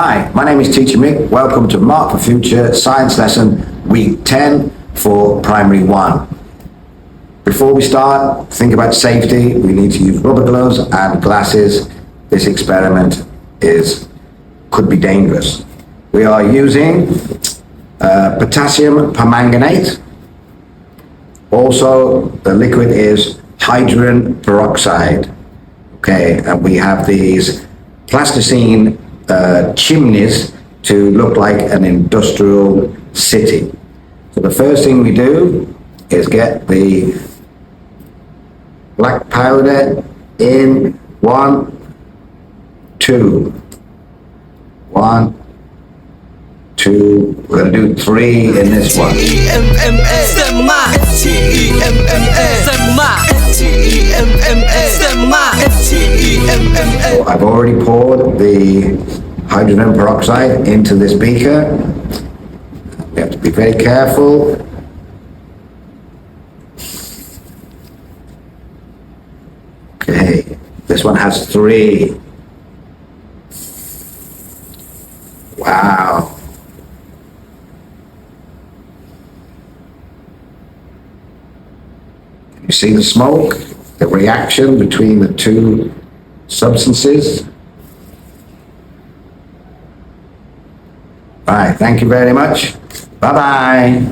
Hi, my name is Teacher Mick. Welcome to Mark for Future Science Lesson Week 10 for Primary 1. Before we start, think about safety. We need to use rubber gloves and glasses. This experiment could be dangerous. We are using potassium permanganate. Also, the liquid is hydrogen peroxide. Okay, and we have these plasticine chimneys to look like an industrial city. So the first thing we do is get the black powder in 1, 2. 1, 2. We're going to do 3 in this one. So I've already poured the hydrogen peroxide into this beaker. We have to be very careful. Okay, this one has 3. Wow. Can you see the smoke? The reaction between the two substances? All right, thank you very much. Bye-bye.